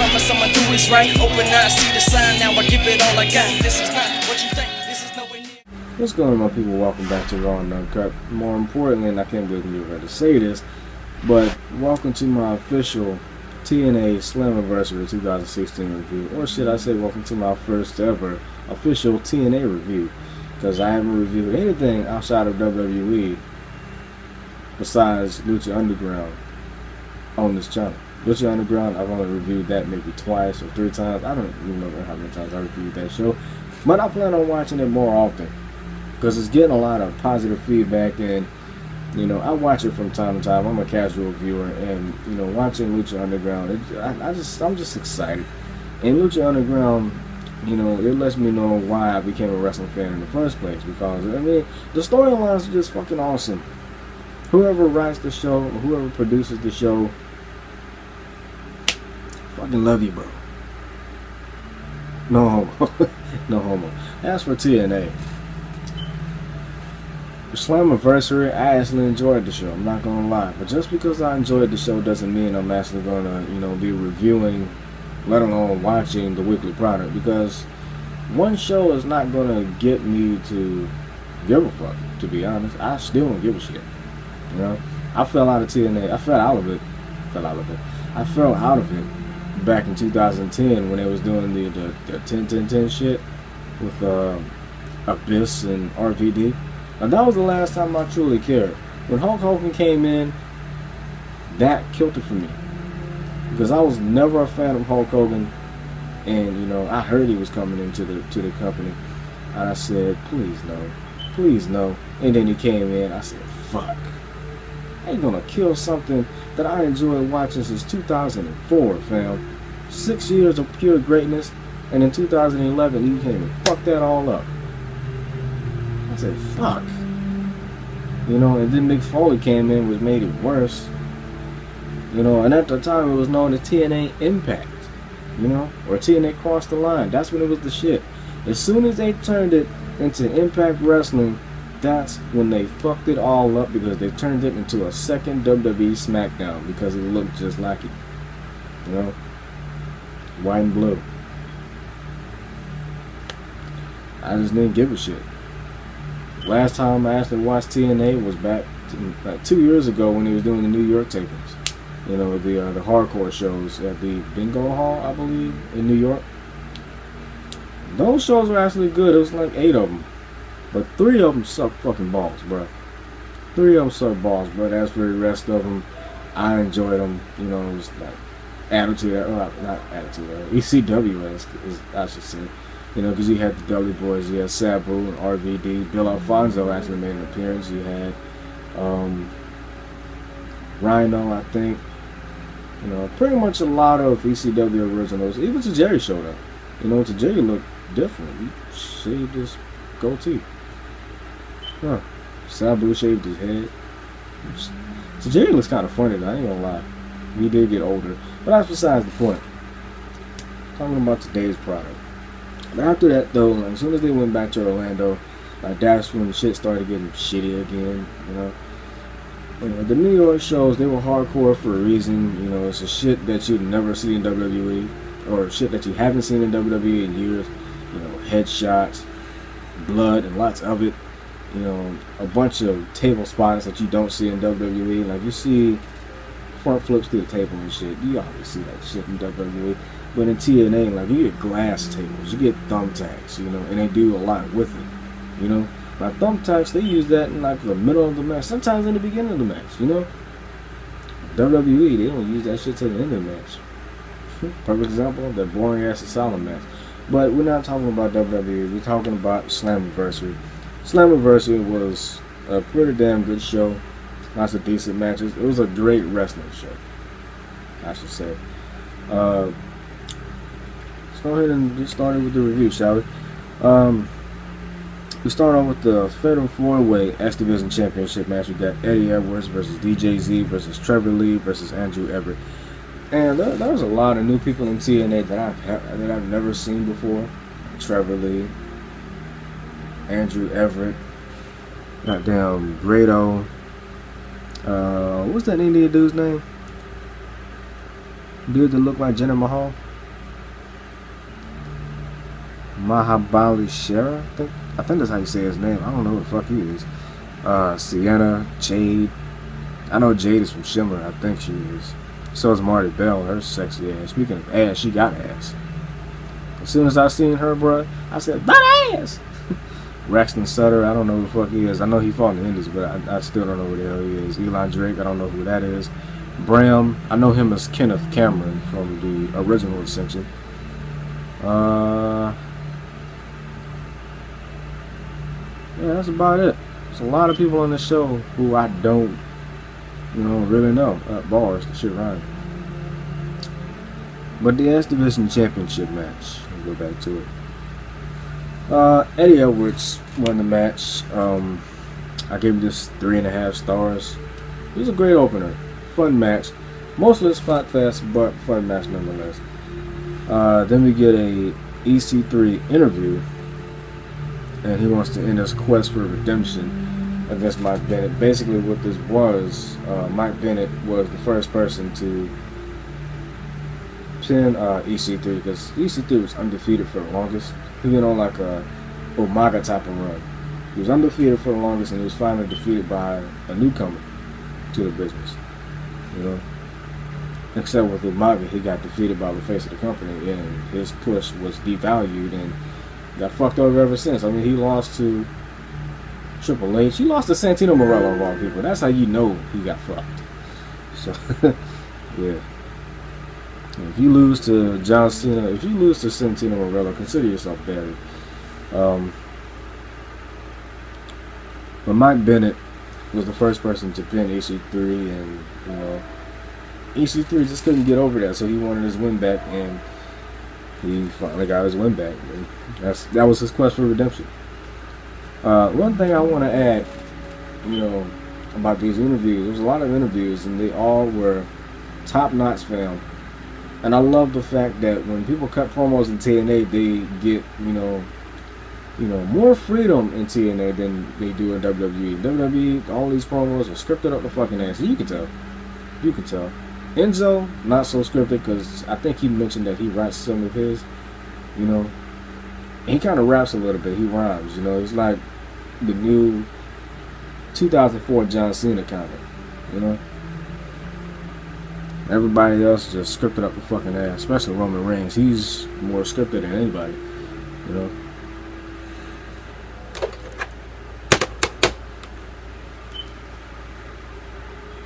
promise I'ma do what's right. Open eyes, see the sign, now I give it all I got. This is not what you think, this is nowhere near. What's going on, my people? Welcome back to Raw and Uncut. More importantly, and I can't believe I'm ready to say this, but welcome to my official TNA Slammiversary 2016 review. Or should I say welcome to my first ever official TNA review, because I haven't reviewed anything outside of WWE besides Lucha Underground on this channel. Lucha Underground, I've only reviewed that maybe twice or 3 times. I don't even know how many times I reviewed that show, but I plan on watching it more often because it's getting a lot of positive feedback, and you know, I watch it from time to time. I'm a casual viewer, and you know, watching Lucha Underground, I'm just excited. And Lucha Underground, you know, it lets me know why I became a wrestling fan in the first place, because I mean, the storylines are just fucking awesome. Whoever writes the show, whoever produces the show, fucking love you, bro. No homo. No homo. As for TNA, Slammiversary, I actually enjoyed the show. I'm not gonna lie, but just because I enjoyed the show doesn't mean I'm actually gonna, you know, be reviewing, let alone watching the weekly product. Because one show is not gonna get me to give a fuck. To be honest, I still don't give a shit. You know, I fell out of TNA. I fell out of it. I fell out of it back in 2010 when they was doing the 10-10-10 shit with Abyss and RVD. Now that was the last time I truly cared. When Hulk Hogan came in, that killed it for me, because I was never a fan of Hulk Hogan, and you know, I heard he was coming into the company, and I said, please no. And then he came in. I said, fuck, I ain't gonna kill something that I enjoyed watching since 2004, fam. 6 years of pure greatness, and in 2011 he came and fucked that all up. I said, fuck. You know, and then Mick Foley came in, which made it worse. You know, and at the time it was known as TNA Impact. You know, or TNA Cross the Line. That's when it was the shit. As soon as they turned it into Impact Wrestling, that's when they fucked it all up, because they turned it into a second WWE SmackDown, because it looked just like it. You know, white and blue. I just didn't give a shit. Last time I actually watched TNA was back like 2 years ago when he was doing the New York tapings. You know, the hardcore shows at the Bingo Hall, I believe, in New York. Those shows were actually good. It was like 8 of them, but 3 of them suck fucking balls, bro. 3 of them suck balls, but as for the rest of them, I enjoyed them. You know, it was like attitude, not attitude, ECW, as I should say. You know, because you had the Dudley Boys, you had Sabu and RVD. Bill Alfonso actually made an appearance. You had Rhino, I think. You know, pretty much a lot of ECW originals. Even TheJay showed up. You know, TheJay looked different. He shaved his goatee. Huh. Sabu shaved his head. TheJay looks kind of funny, though. I ain't gonna lie. He did get older. But that's besides the point. Talking about today's product. But after that, though, like, as soon as they went back to Orlando, like, that's when the shit started getting shitty again. You know, the New York shows, they were hardcore for a reason. You know, it's a shit that you'd never see in WWE, or shit that you haven't seen in WWE in years. You know, headshots, blood, and lots of it. You know, a bunch of table spots that you don't see in WWE. Like, you see front flips through the table and shit. You always see that shit in WWE. But in TNA, like, you get glass tables, you get thumbtacks, you know, and they do a lot with it, you know. Like, thumbtacks, they use that in, like, the middle of the match, sometimes in the beginning of the match, you know. WWE, they don't use that shit till the end of the match. Perfect example, that boring-ass Asylum match. But we're not talking about WWE, we're talking about Slammiversary. Slammiversary was a pretty damn good show, lots of decent matches. It was a great wrestling show, I should say. Go ahead and get started with the review, shall we? We start off with the Fatal 4-Way X Division Championship match. We got Eddie Edwards versus DJZ versus Trevor Lee versus Andrew Everett. And there's a lot of new people in TNA that I've never seen before. Trevor Lee, Andrew Everett, goddamn Grado. What's that Indian dude's name? Dude that looked like Jinder Mahal. Mahabali Shera. I think that's how you say his name. I don't know who the fuck he is. Sienna, Jade. I know Jade is from Shimmer. I think she is. So is Marty Bell. Her sexy ass. Speaking of ass, she got ass. As soon as I seen her, bruh, I said, that ass! Braxton Sutter, I don't know who the fuck he is. I know he fought in the Indies, but I still don't know who the hell he is. Elon Drake, I don't know who that is. Bram, I know him as Kenneth Cameron from the original Ascension. Yeah, that's about it. There's a lot of people on the show who I don't, really know. Bars, the shit right. But the S Division Championship match, we'll go back to it. Eddie Edwards won the match. I gave this 3.5 stars. It was a great opener. Fun match. Mostly spot fest, but fun match nonetheless. Then we get a EC3 interview. And he wants to end his quest for redemption against Mike Bennett. Basically what this was, Mike Bennett was the first person to pin EC3, because EC3 was undefeated for the longest. He went on like a Umaga type of run. He was undefeated for the longest, and he was finally defeated by a newcomer to the business. Except with Umaga, he got defeated by the face of the company, and his push was devalued and got fucked over ever since. I mean, he lost to Triple H. He lost to Santino Marella of all people. That's how you know he got fucked. So, yeah. If you lose to John Cena, if you lose to Santino Marella, consider yourself buried. But Mike Bennett was the first person to pin EC3, and EC3 just couldn't get over that, so he wanted his win back, and he finally got his win back. That was his quest for redemption. One thing I want to add, about these interviews, there was a lot of interviews, and they all were top-notch film. And I love the fact that when people cut promos in TNA, they get, more freedom in TNA than they do in WWE. WWE, all these promos are scripted up the fucking ass. You can tell. Enzo, not so scripted, because I think he mentioned that he writes some of his, he kind of raps a little bit. He rhymes, He's like the new 2004 John Cena kind of, Everybody else just scripted up the fucking ass, especially Roman Reigns. He's more scripted than anybody,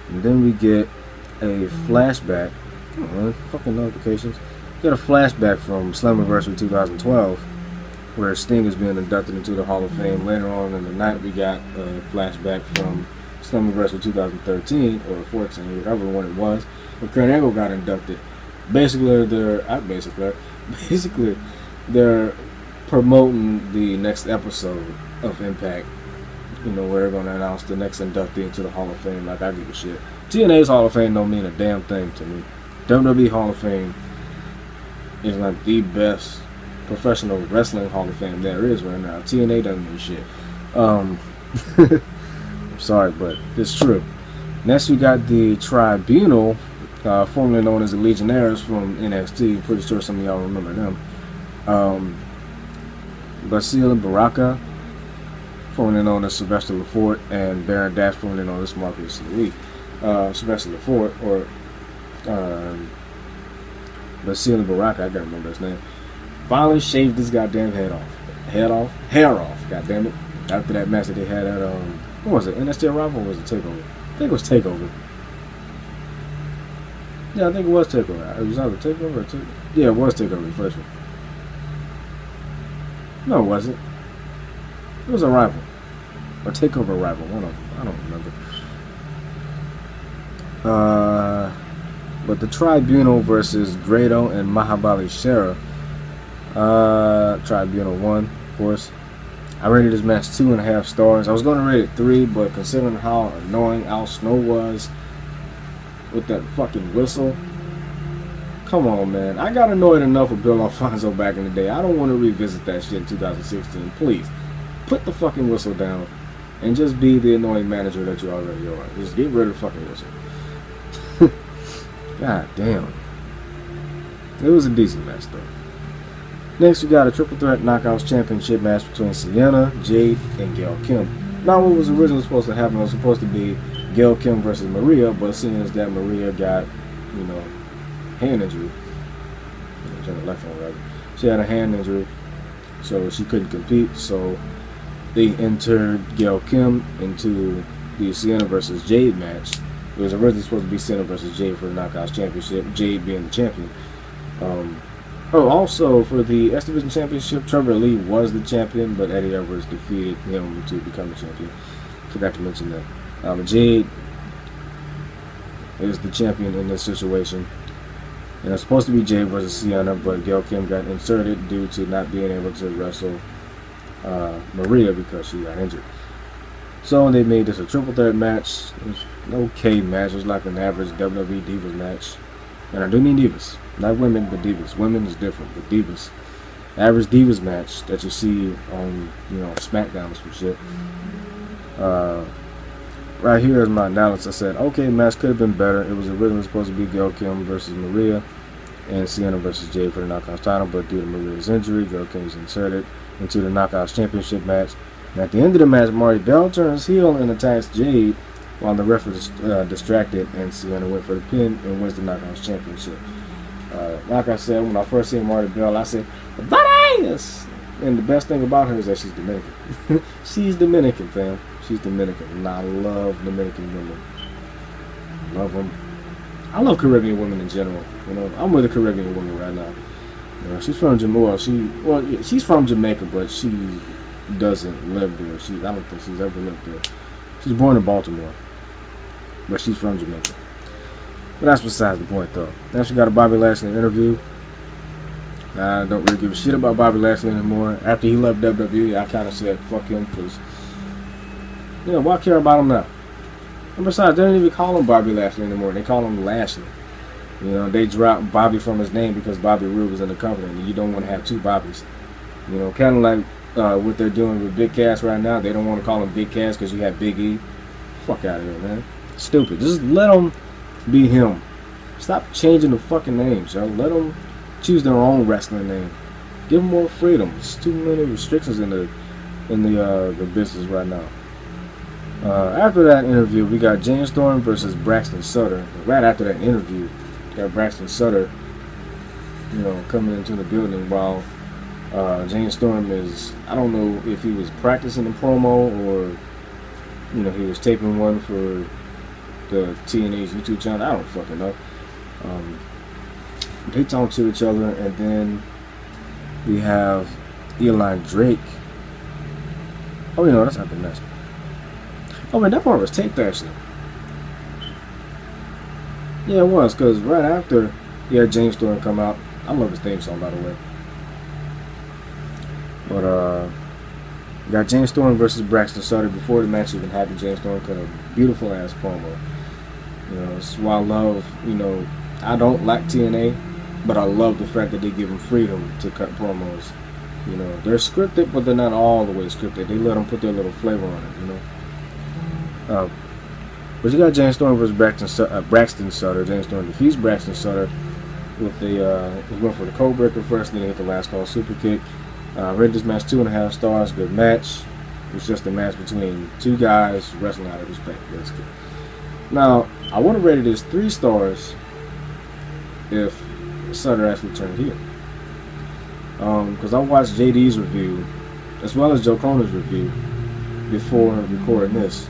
And then we get a flashback. Fucking notifications. Get a flashback from Slammiversary 2012, where Sting is being inducted into the Hall of Fame. Later on in the night, we got a flashback from Slammiversary 2013 or 14, whatever one it was, where Kurt Angle got inducted. Basically, they're promoting the next episode of Impact. Where they're going to announce the next inductee into the Hall of Fame. Like, I give a shit. TNA's Hall of Fame don't mean a damn thing to me. WWE Hall of Fame is like the best professional wrestling Hall of Fame there is right now. TNA doesn't mean shit. I'm sorry, but it's true. Next, we got the Tribunal, formerly known as the Legionnaires from NXT. Pretty sure some of y'all remember them. Basile and Baraka, formerly known as Sylvester Lefort, and Baron Dash, formerly known as Marcus Lee. Sylvester Lefort, or Basile and Baraka, I gotta remember his name, finally shaved his goddamn head off. Hair off, goddamn it. After that match that they had at, what was it, NXT Arrival, or was it TakeOver? I think it was TakeOver. Yeah, I think it was TakeOver. It was either TakeOver or TakeOver. Yeah, it was TakeOver, the first one. No, it wasn't. It was Arrival. Or TakeOver Arrival, one of them. I don't remember. But the Tribunal versus Grado and Mahabali Shera. Tribunal won, of course. I rated this match 2.5 stars. I was going to rate it 3, but considering how annoying Al Snow was with that fucking whistle, come on, man. I got annoyed enough with Bill Alfonso back in the day. I don't want to revisit that shit in 2016. Please, put the fucking whistle down and just be the annoying manager that you already are. Just get rid of the fucking whistle. God damn. It was a decent match, though. Next, we got a triple threat knockouts championship match between Sienna, Jade, and Gail Kim. Now, what was originally supposed to happen was supposed to be Gail Kim versus Maria, but seeing as that Maria got, hand injury, turn the left hand right. She had a hand injury, so she couldn't compete. So they entered Gail Kim into the Sienna versus Jade match. It was originally supposed to be Sienna versus Jade for the Knockouts Championship, Jade being the champion. Also for the X Division Championship, Trevor Lee was the champion, but Eddie Edwards defeated him to become the champion. Forgot to mention that. Jade is the champion in this situation. And it's supposed to be Jade versus Sienna, but Gail Kim got inserted due to not being able to wrestle Maria because she got injured. So they made this a triple threat match. It was an okay match. It was like an average WWE Divas match. And I do mean divas. Not women, but divas. Women is different, but divas. Average divas match that you see on, SmackDown or some shit. Right here is my analysis. I said, okay, match could have been better. It was originally supposed to be Gail Kim versus Maria and Sienna versus Jade for the Knockouts title, but due to Maria's injury, Gail Kim was inserted into the Knockouts Championship match. And at the end of the match, Marty Bell turns heel and attacks Jade while the ref was distracted, and Sienna went for the pin and wins the Knockouts Championship. Like I said, when I first seen Marty Bell, I said, "Badass!" And the best thing about her is that she's Dominican. She's Dominican, fam. She's Dominican, and I love Dominican women. Love them. I love Caribbean women in general. I'm with a Caribbean woman right now. She's from Jamaica. She's from Jamaica, but she doesn't live there. I don't think she's ever lived there. She's born in Baltimore, but she's from Jamaica. But that's besides the point, though. Next, we got a Bobby Lashley interview. I don't really give a shit about Bobby Lashley anymore. After he left WWE, I kind of said, fuck him, because, why care about him now? And besides, they don't even call him Bobby Lashley anymore. They call him Lashley. They dropped Bobby from his name because Bobby Roode was in the company, and you don't want to have two Bobbies. Kind of like what they're doing with Big Cass right now. They don't want to call him Big Cass because you have Big E. Fuck out of here, man. Stupid. Just let him be him. Stop changing the fucking names, yo. Let them choose their own wrestling name. Give them more freedom. There's too many restrictions in the business right now. After that interview, we got James Storm versus Braxton Sutter. Right after that interview, got Braxton Sutter, coming into the building while James Storm is, I don't know if he was practicing a promo or, he was taping one for the TNA's YouTube channel. I don't fucking know. They talk to each other, and then we have Eli Drake. Oh, that's not the match. Oh, man, that part was taped, actually. Yeah, it was, because right after he had James Storm come out. I love his theme song, by the way. But, we got James Storm versus Braxton Sutter. Before the match even happened, James Storm cut a beautiful ass promo. It's why I love, I don't like TNA, but I love the fact that they give them freedom to cut promos. They're scripted, but they're not all the way scripted. They let them put their little flavor on it, But you got James Storm versus Braxton Sutter. James Storm defeats Braxton Sutter with he went for the code breaker first, then he hit the last call super kick. Rated this match 2.5 stars. Good match. It's just a match between two guys wrestling out of respect, basically. Now, I would have rated this 3 stars if Sutter actually turned heel. Because I watched JD's review as well as Joe Cronin's review before recording this,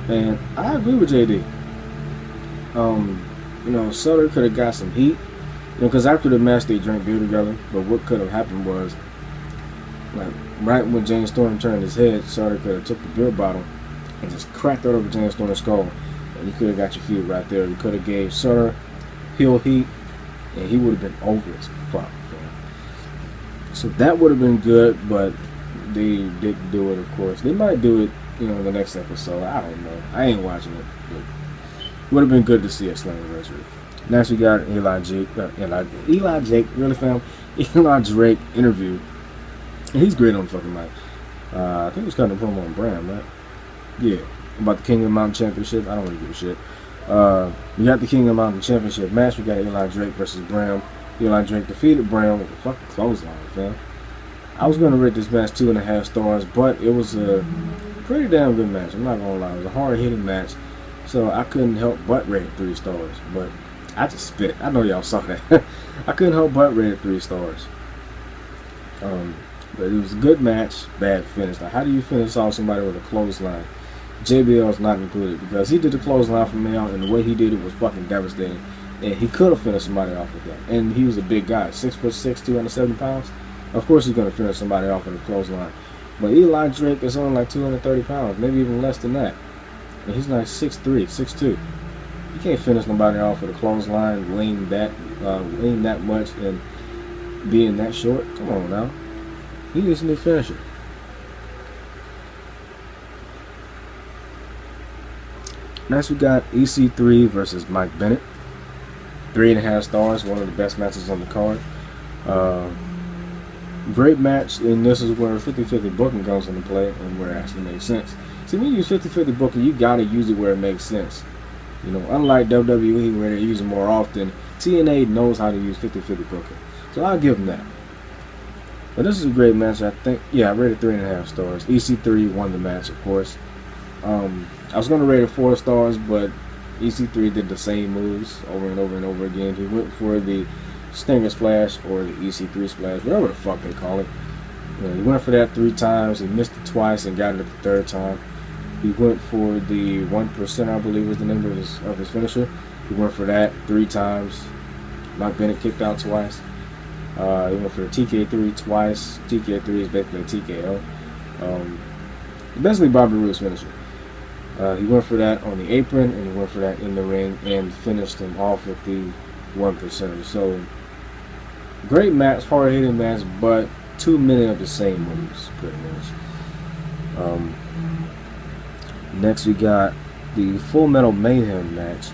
and I agree with JD. Sutter could have got some heat, because after the match they drank beer together. But what could have happened was, like, right when James Storm turned his head, Sutter could have took the beer bottle and just cracked it over James Storm's skull, and you could have got your feud right there. You could have gave Sutter heel heat, and he would have been over as fuck, man. So that would have been good, but they didn't do it, of course. They might do it, in the next episode. I don't know. I ain't watching it, but it would have been good to see at Slammiversary. Next, we got Eli Jake, really, fam? Eli Drake interview. And he's great on the fucking mic. I think he was cutting a promo on Bram, right? Yeah, about the King of the Mountain Championship. I don't really give a shit. We got the King of the Mountain Championship match. We got Eli Drake versus Bram. Eli Drake defeated Brown with a fucking clothesline, fam. I was gonna rate this match 2.5 stars, but it was a pretty damn good match. I'm not gonna lie, it was a hard hitting match, so I couldn't help but rate it 3 stars. But I just spit. I know y'all saw that. I couldn't help but rate it 3 stars. But it was a good match, bad finish. Like, how do you finish off somebody with a clothesline? JBL's not included because he did the clothesline for me out, and the way he did it was fucking devastating. And he could have finished somebody off with that. And he was a big guy, 6'6", 270 pounds. Of course he's gonna finish somebody off with a clothesline. But Eli Drake is only like 230 pounds, maybe even less than that. And he's like 6'3", 6'2". You can't finish nobody off with a clothesline, lean that much, and being that short. Come on now. He needs a new finisher. Next we got EC3 versus Mike Bennett. 3.5 stars, one of the best matches on the card. Great match, and this is where 50-50 booking comes into play and where it actually makes sense. See, when you use 50-50 booking, you gotta use it where it makes sense. You know, unlike WWE where they use it more often, TNA knows how to use 50-50 booking. So I'll give them that. But this is a great match. I think, yeah, I rated 3.5 stars. EC3 won the match, of course. I was going to rate it 4 stars, but EC3 did the same moves over and over and over again. He went for the Stinger Splash or the EC3 Splash, whatever the fuck they call it. You know, he went for that 3 times. He missed it twice and got it the 3rd time. He went for the 1%, I believe was the name of his finisher. He went for that 3 times. Mike Bennett kicked out twice. He went for the TK3 twice. TK3 is basically a TKO. Basically Bobby Roode's finisher. He went for that on the apron, and he went for that in the ring, and finished him off with the 1%. So, great match, hard-hitting match, but too many of the same moves, pretty much. Next we got the Full Metal Mayhem match,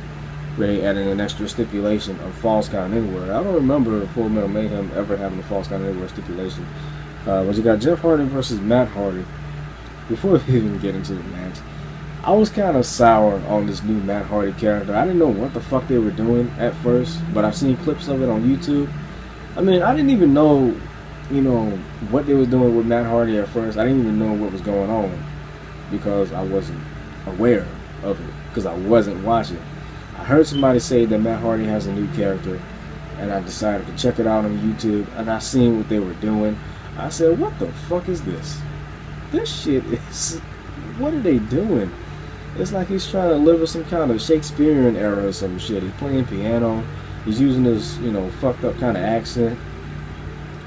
where they added an extra stipulation of Falls Count Anywhere. I don't remember Full Metal Mayhem ever having a Falls Count Anywhere stipulation. But you got Jeff Hardy versus Matt Hardy. Before we even get into the match, I was kind of sour on this new Matt Hardy character. I didn't know what the fuck they were doing at first, but I've seen clips of it on YouTube. I mean, I didn't even know, you know, what they was doing with Matt Hardy at first. I didn't even know what was going on because I wasn't aware of it, because I wasn't watching. I heard somebody say that Matt Hardy has a new character, and I decided to check it out on YouTube, and I seen what they were doing. I said, what the fuck is this? This shit is, what are they doing? It's like he's trying to live with some kind of Shakespearean era or some shit. He's playing piano. He's using this, you know, fucked up kind of accent.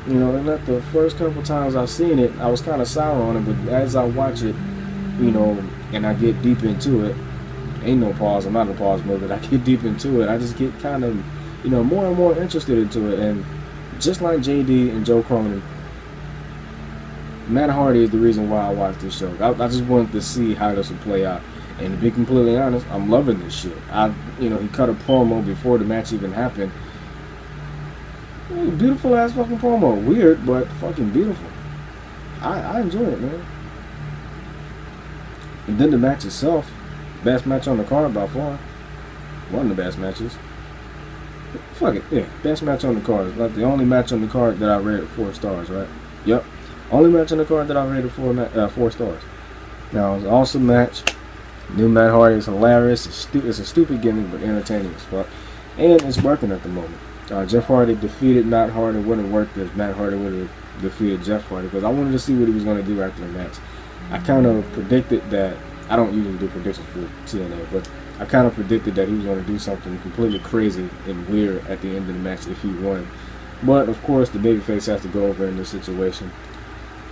You know, and at the first couple times I've seen it, I was kind of sour on it, but as I watch it, you know, and I get deep into it, ain't no pause, I'm not in a pause mode, but I get deep into it, I just get kind of, you know, more and more interested into it. And just like JD and Joe Cronin, Matt Hardy is the reason why I watched this show. I just wanted to see how this would play out. And to be completely honest, I'm loving this shit. You know, he cut a promo before the match even happened. Beautiful ass fucking promo. Weird, but fucking beautiful. I enjoy it, man. And then the match itself, best match on the card by far. One of the best matches. Fuck it, yeah, best match on the card. It's like the only match on the card that I rated 4 stars, right? Yep, only match on the card that I rated 4 stars. Now, it was an awesome match. New Matt Hardy is hilarious. It's a stupid gimmick, but entertaining as fuck. And it's working at the moment. Jeff Hardy defeated Matt Hardy. Wouldn't have worked if Matt Hardy would have defeated Jeff Hardy, because I wanted to see what he was going to do after the match. I kind of predicted that, I don't usually do predictions for TNA, but I kind of predicted that he was going to do something completely crazy and weird at the end of the match if he won. But of course, the babyface has to go over in this situation.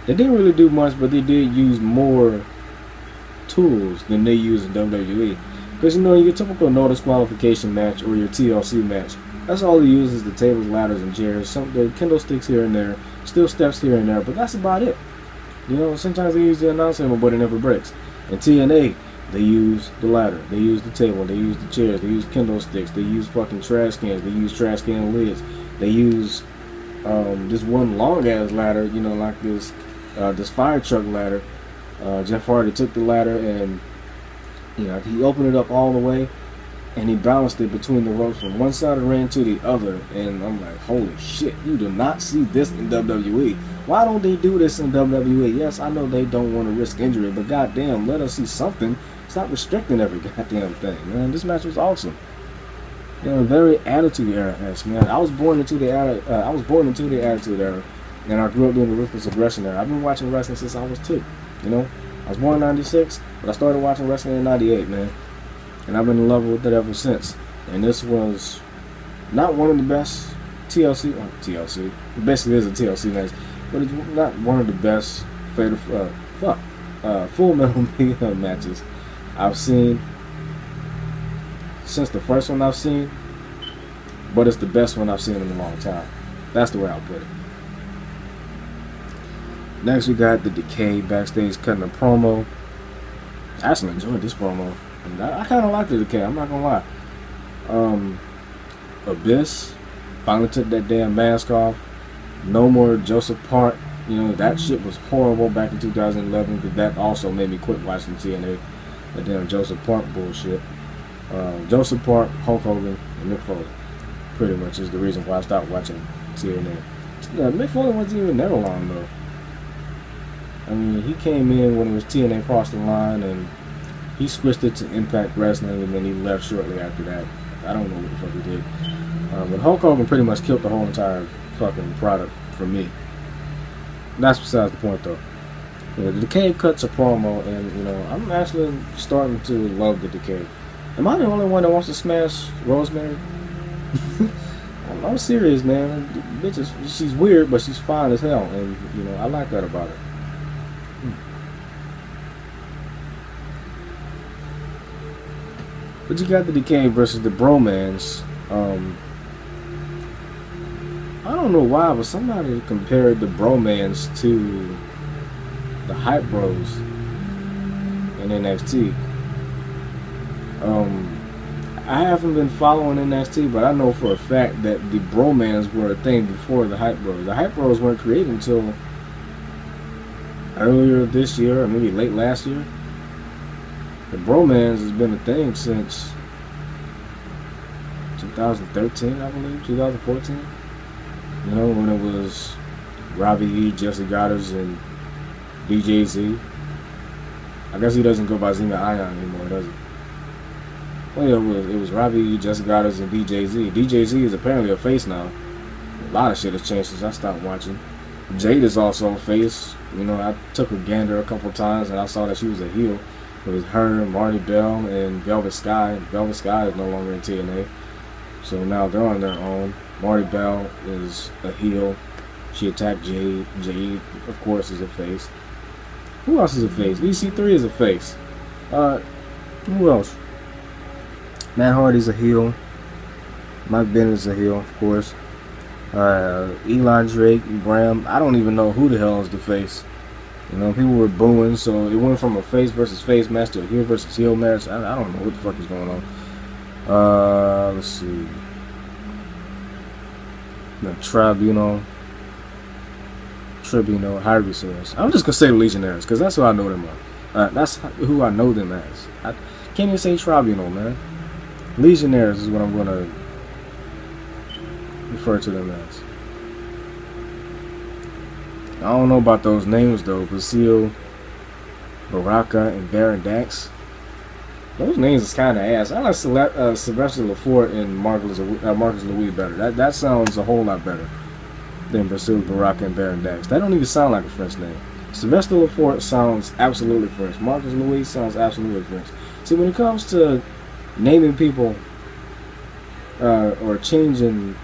They didn't really do much, but they did use more tools than they use in WWE. Because, you know, your typical no disqualification match or your TLC match, that's all they use is the tables, ladders, and chairs. Some the kendo sticks here and there, still steps here and there, but that's about it. You know, sometimes they use the announce table, but it never breaks. In TNA, they use the ladder, they use the table, they use the chairs, they use kendo sticks, they use fucking trash cans, they use trash can lids, they use this one long ass ladder, you know, like this fire truck ladder. Jeff Hardy took the ladder and, you know, he opened it up all the way, and he balanced it between the ropes from one side of the ring to the other, and I'm like, holy shit, you do not see this in WWE. Why don't they do this in WWE? Yes, I know they don't want to risk injury, but goddamn, let us see something. Stop restricting every goddamn thing, man. This match was awesome. You know, very attitude era-esque, man. I was born into the attitude era, and I grew up doing the ruthless aggression era. I've been watching wrestling since I was 2. You know, I was born in '96, but I started watching wrestling in '98, man. And I've been in love with it ever since. And this was not one of the best TLC. It basically is a TLC match, but it's not one of the best Full Metal Media matches I've seen since the first one I've seen. But it's the best one I've seen in a long time. That's the way I'll put it. Next, we got the Decay backstage cutting a promo. I actually enjoyed this promo. I kind of liked the Decay, I'm not gonna lie. Abyss finally took that damn mask off. No more Joseph Park. You know, that shit was horrible back in 2011, because that also made me quit watching TNA. That damn Joseph Park bullshit. Joseph Park, Hulk Hogan, and Mick Foley pretty much is the reason why I stopped watching TNA. Mick Foley wasn't even there long though. I mean, he came in when it was TNA Cross the Line, and he switched it to Impact Wrestling, and then he left shortly after that. I don't know what the fuck he did. But Hulk Hogan pretty much killed the whole entire fucking product for me. That's besides the point, though. Yeah, the Decay cuts a promo, and, you know, I'm actually starting to love the Decay. Am I the only one that wants to smash Rosemary? I'm serious, man. The bitch she's weird, but she's fine as hell, and, you know, I like that about her. But you got the Decay versus the Bromans. I don't know why, but somebody compared the Bromans to the Hype Bros in NXT. I haven't been following NXT, but I know for a fact that the Bromans were a thing before the Hype Bros. The Hype Bros weren't created until earlier this year, or maybe late last year. The Bromans has been a thing since 2013, I believe, 2014. You know, when it was Robbie E, Jesse Goddard, and DJ Z. I guess he doesn't go by Zima Ion anymore, does he? Well, yeah, it was Robbie E, Jesse Goddard, and DJ Z. DJ Z is apparently a face now. A lot of shit has changed since I stopped watching. Jade is also a face. You know, I took a gander a couple times, and I saw that she was a heel. It was her, Marty Bell, and Velvet Sky. Velvet Sky is no longer in TNA. So now they're on their own. Marty Bell is a heel. She attacked Jade. Jade, of course, is a face. Who else is a face? EC3 is a face. Who else? Matt Hardy's a heel. Mike Bennett's a heel, of course. Eli Drake, Bram. I don't even know who the hell is the face. You know, people were booing, so it went from a face versus face match to a heel versus heel match. I don't know what the fuck is going on. Let's see. The Tribunal, however you say this. I'm just gonna say the Legionnaires, because that's who I know them as. That's who I know them as. I can't even say Tribunal, man. Legionnaires is what I'm gonna refer to them as. I don't know about those names though. Basile, Baraka, and Baron Dax. Those names is kind of ass. I like Sylvester Lafort and Marcus Louis better. That sounds a whole lot better than Basile, Baraka, and Baron Dax. That don't even sound like a French name. Sylvester Lafort sounds absolutely French. Marcus Louis sounds absolutely French. See, when it comes to naming people or changing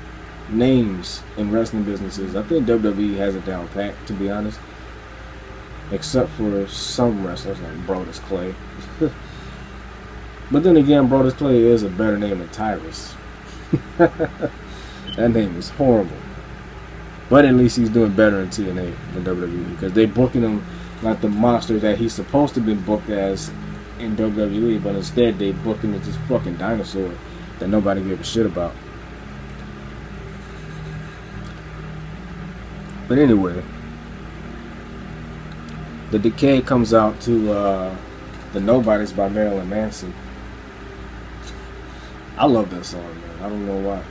names in wrestling businesses, I think WWE has it down pat, to be honest. Except for some wrestlers like Brodus Clay. But then again, Brodus Clay is a better name than Tyrus. That name is horrible. But at least he's doing better in TNA than WWE, because they're booking him like the monster that he's supposed to be booked as in WWE, but instead they booked him as this fucking dinosaur that nobody gave a shit about. But anyway, the Decay comes out to The Nobodies by Marilyn Manson. I love that song, man. I don't know why.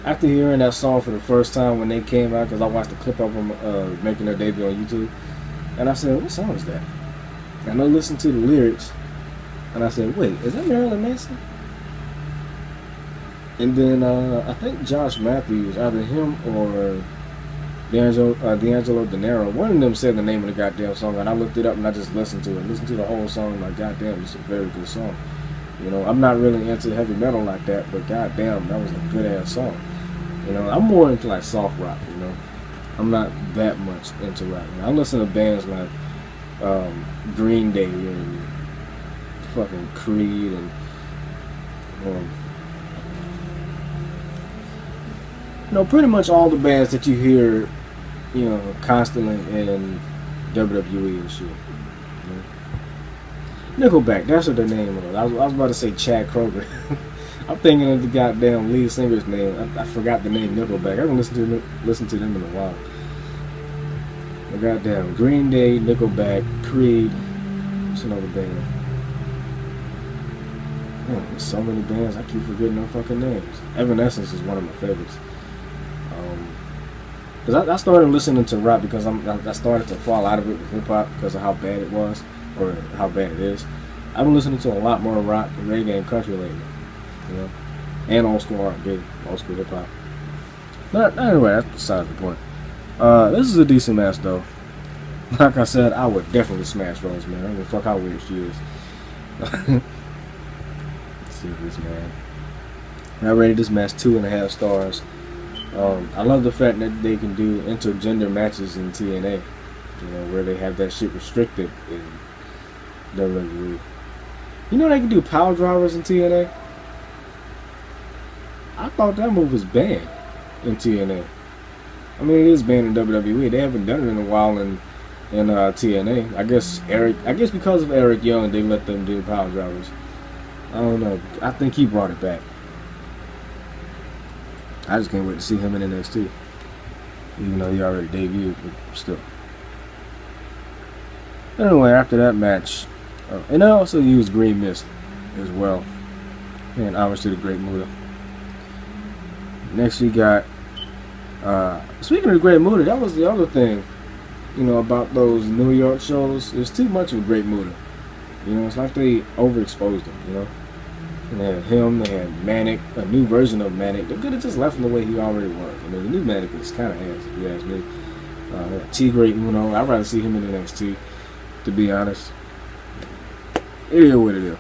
After hearing that song for the first time when they came out, because I watched the clip of them making their debut on YouTube, and I said, what song is that? And I listened to the lyrics, and I said, wait, is that Marilyn Manson? And then I think Josh Matthews, either him or D'Angelo Dinero, one of them said the name of the goddamn song, and I looked it up and I just listened to it. Listened to the whole song, like, goddamn, it's a very good song. You know, I'm not really into heavy metal like that, but goddamn, that was a good ass song. You know, I'm more into like soft rock. You know, I'm not that much into rock. You know, I listen to bands like Green Day and fucking Creed and you know, pretty much all the bands that you hear, you know, constantly in WWE and shit. Nickelback, that's what their name was. I was about to say Chad Kroger. I'm thinking of the goddamn lead singer's name. I forgot the name Nickelback. I haven't listened to them in a while. The goddamn Green Day, Nickelback, Creed. What's another band? Man, there's so many bands. I keep forgetting their fucking names. Evanescence is one of my favorites. Because I started listening to rap because I started to fall out of it with hip hop because of how bad it was. Or how bad it is. I've been listening to a lot more rock and reggae and country lately, you know, and old school R&B, old school hip hop. But anyway, that's beside the point. This is a decent match though. Like I said, I would definitely smash Rose, man. I don't give a fuck how weird she is. Let's see this, man. I rated this match 2.5 stars. I love the fact that they can do intergender matches in TNA, you know, where they have that shit restricted in WWE. You know they can do power drivers in TNA? I thought that move was banned in TNA. I mean, it is banned in WWE. They haven't done it in a while in TNA. I guess because of Eric Young, they let them do power drivers. I don't know. I think he brought it back. I just can't wait to see him in NXT. Even though he already debuted, but still. Anyway, after that match, and I also used Green Mist as well, and obviously the Great Muta. Next we got, speaking of the Great Muta, that was the other thing, you know, about those New York shows. It was too much of a Great Muta. You know, it's like they overexposed him, you know. And they had him, they had Manic, a new version of Manic. They could have just left him the way he already was. I mean, the new Manic is kind of ass, if you ask me. T Great Uno, I'd rather see him in the NXT, to be honest. It is what it is.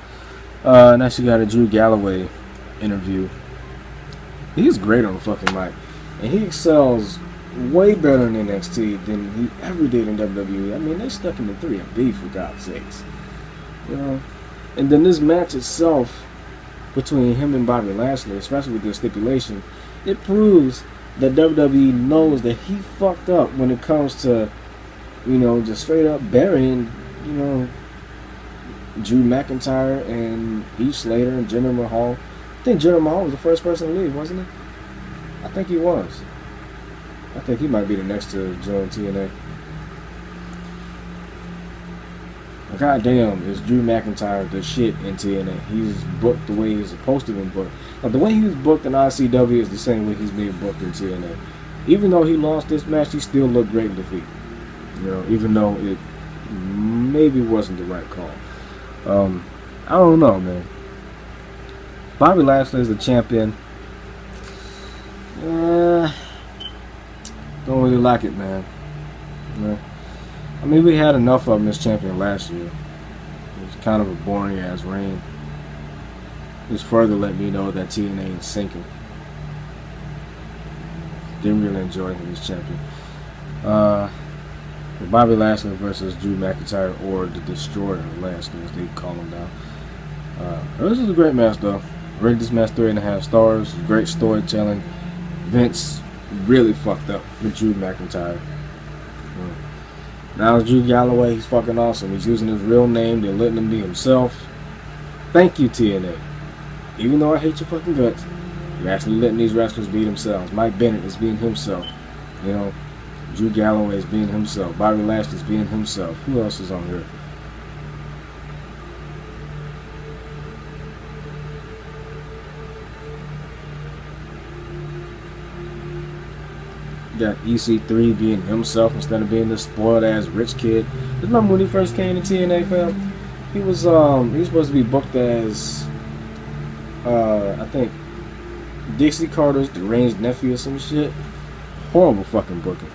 Next you got a Drew Galloway interview. He's great on the fucking mic. And he excels way better in NXT than he ever did in WWE. I mean, they stuck him in 3B for God's sakes. You know? And then this match itself between him and Bobby Lashley, especially with this stipulation, it proves that WWE knows that he fucked up when it comes to, you know, just straight up burying, you know, Drew McIntyre and Heath Slater and Jinder Mahal. I think Jinder Mahal was the first person to leave, wasn't he? I think he was. I think he might be the next to join TNA. God damn, is Drew McIntyre the shit in TNA. He's booked the way he's supposed to be booked. Like, the way he was booked in ICW is the same way he's being booked in TNA. Even though he lost this match, he still looked great in defeat. You know, even though it maybe wasn't the right call. I don't know, man. Bobby Lashley is the champion. Don't really like it, man. Yeah. I mean, we had enough of him as champion last year. It was kind of a boring ass reign. Just further let me know that TNA is sinking. Didn't really enjoy him as champion. Bobby Lashley versus Drew McIntyre, or the Destroyer Lashley, as they call him now. This was a great match, though. Rated this match 3.5 stars. Great storytelling. Vince really fucked up with Drew McIntyre. Now it's Drew Galloway. He's fucking awesome. He's using his real name. They're letting him be himself. Thank you, TNA. Even though I hate your fucking guts, you're actually letting these wrestlers be themselves. Mike Bennett is being himself. You know, Drew Galloway is being himself. Bobby Lashley is being himself. Who else is on here? Got EC3 being himself instead of being the spoiled ass rich kid. Remember when he first came to TNA, fam? He was supposed to be booked as I think Dixie Carter's deranged nephew or some shit. Horrible fucking booking.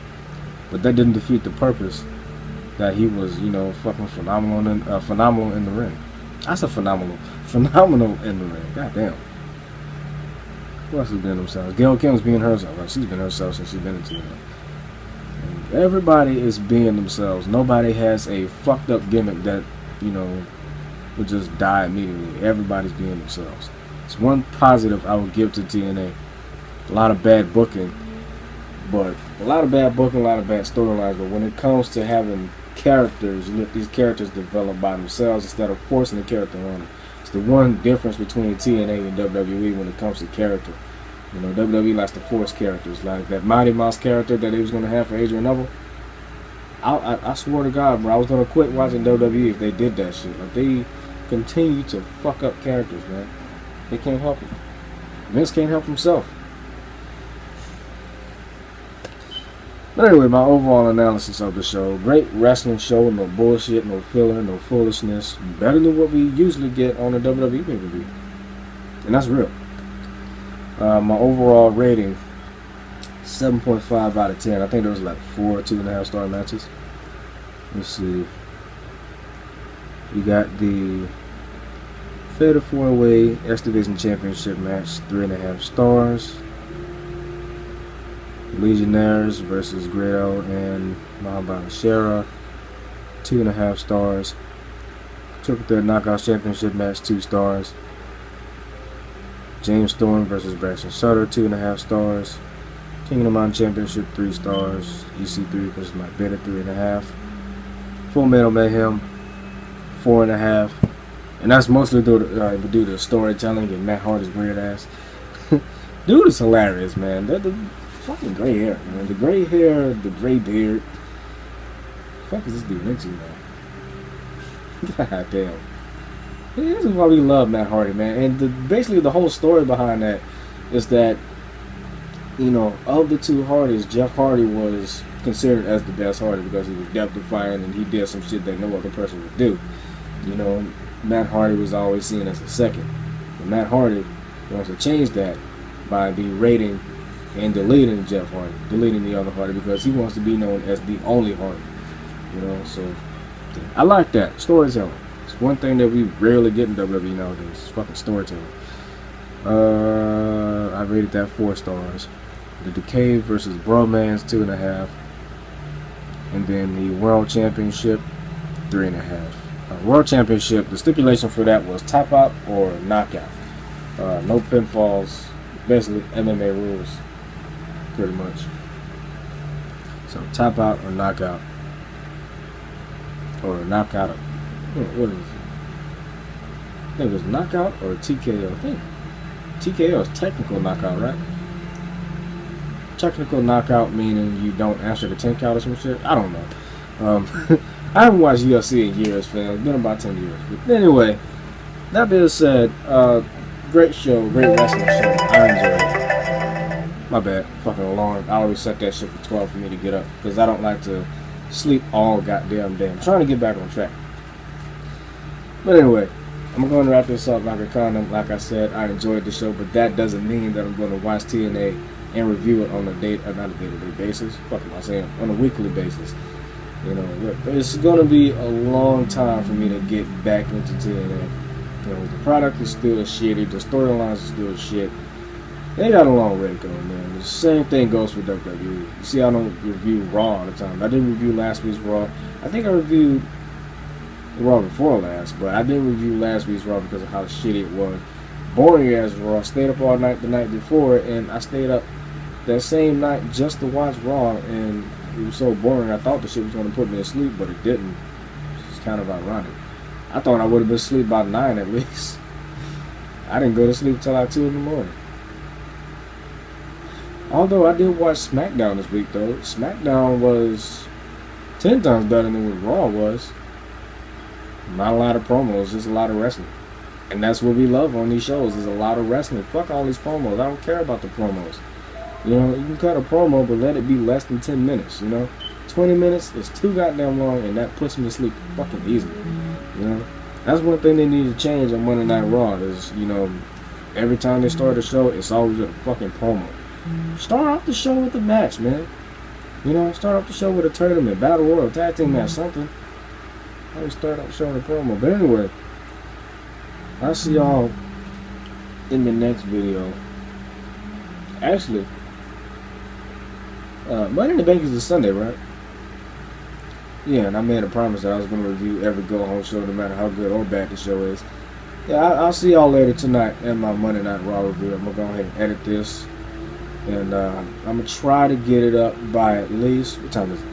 But that didn't defeat the purpose that he was, you know, fucking phenomenal in the ring. I said phenomenal in the ring. Goddamn. Who else has been themselves? Gail Kim's being herself. Like, she's been herself since she's been in TNA. And everybody is being themselves. Nobody has a fucked up gimmick that, you know, would just die immediately. Everybody's being themselves. It's one positive I would give to TNA. A lot of bad booking, a lot of bad storylines. But when it comes to having characters, you let these characters develop by themselves instead of forcing the character on them. It's the one difference between TNA and WWE when it comes to character. You know, WWE likes to force characters, like that Mighty Mouse character that he was going to have for Adrian Neville. I swear to God, bro, I was going to quit watching WWE if they did that shit. Like, they continue to fuck up characters, man. They can't help it. Vince can't help himself. But anyway, my overall analysis of the show. Great wrestling show. No bullshit, no filler, no foolishness. Better than what we usually get on a WWE pay-per-view. And that's real. My overall rating, 7.5 out of 10. I think there was like 4 2.5 star matches. Let's see. We got the Fatal 4-Way X Division Championship match, 3.5 stars. Legionnaires versus Grado and Mahabharashara, 2.5 stars. Triple Threat Knockouts Championship match, 2 stars. James Storm versus Braxton Sutter, 2.5 stars. King of the Mountain Championship, 3 stars. EC3 versus Mike Bennett, 3.5. Full Metal Mayhem, 4.5. And that's mostly due to storytelling and Matt Hardy's weird ass. Dude is hilarious, man. The fucking gray hair, man. The gray hair, the gray beard. Fuck is this dude into, man? God damn. This is why we love Matt Hardy, man. And basically the whole story behind that is that, you know, of the two Hardys, Jeff Hardy was considered as the best Hardy because he was death-defying and he did some shit that no other person would do. You know, Matt Hardy was always seen as a second. But Matt Hardy wants to change that by berating and deleting Jeff Hardy, deleting the other Hardy, because he wants to be known as the only Hardy. You know, so I like that storytelling. It's one thing that we rarely get in WWE nowadays. It's fucking storytelling. I rated that 4 stars. The Decay versus Bromance, 2.5, and then the World Championship, 3.5. World Championship, the stipulation for that was tap out or knockout. No pinfalls, basically MMA rules, pretty much. So tap out or knockout. Or knockout. What is it? I think it was knockout or TKO. I think TKO is technical knockout, right? Technical knockout meaning you don't answer the 10 count or some shit. I don't know. I haven't watched UFC in years, fam. It's been about 10 years. But anyway, that being said, great show, great wrestling show. I enjoyed it. My bad. Fucking alarm. I always set that shit for 12 for me to get up because I don't like to sleep all goddamn day. I'm trying to get back on track. But anyway, I'm going to wrap this up like a condom. Like I said, I enjoyed the show, but that doesn't mean that I'm going to watch TNA and review it on a not a day-to-day basis. Fuck am I saying? On a weekly basis. You know, it's going to be a long time for me to get back into TNA. You know, the product is still shitty. The storylines are still shit. They got a long way to go, man. The same thing goes for WWE. You see, I don't review Raw all the time. I didn't review last week's Raw. I think I reviewed Raw before last, but I didn't review last week's Raw because of how shitty it was. Boring as Raw. Stayed up all night the night before, and I stayed up that same night just to watch Raw, and it was so boring. I thought the shit was going to put me to sleep, but it didn't. It's kind of ironic. I thought I would have been asleep by 9 at least. I didn't go to sleep till like 2 in the morning. Although I did watch SmackDown this week, though. SmackDown was 10 times better than what Raw was. Not a lot of promos, just a lot of wrestling. And that's what we love on these shows, is a lot of wrestling. Fuck all these promos. I don't care about the promos. You know, you can cut a promo, but let it be less than 10 minutes, you know. 20 minutes is too goddamn long, and that puts me to sleep fucking easily, you know. That's one thing they need to change on Monday Night Raw is, you know, every time they start a show, it's always a fucking promo. Start off the show with a match, man. You know, start off the show with a tournament, battle royal, tag team match, something. Always start off the show with a promo. But anyway, I'll see y'all in the next video. Actually, Money in the Bank is this Sunday, right? Yeah, and I made a promise that I was going to review every go-home show, no matter how good or bad the show is. Yeah, I'll see y'all later tonight in my Monday Night Raw review. I'm going to go ahead and edit this. And I'm going to try to get it up by at least... What time is it?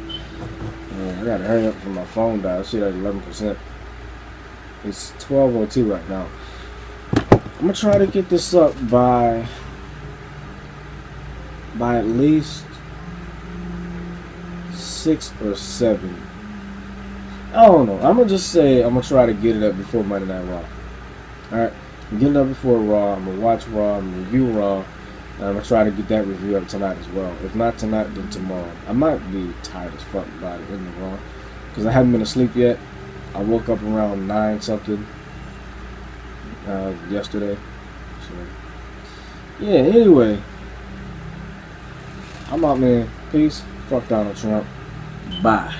I got to hurry up for my phone died. Shit at 11%. It's 12:02 right now. I'm going to try to get this up by at least 6 or 7. I don't know. I'm going to just say I'm going to try to get it up before Monday Night Raw. Alright, I'm getting up before Raw. I'm going to watch Raw. I'm going to review Raw. And I'm going to try to get that review up tonight as well. If not tonight, then tomorrow. I might be tired as fuck by the end of Raw. Because I haven't been asleep yet. I woke up around 9 something yesterday. So, yeah, anyway. I'm out, man. Peace. Fuck Donald Trump. Bye.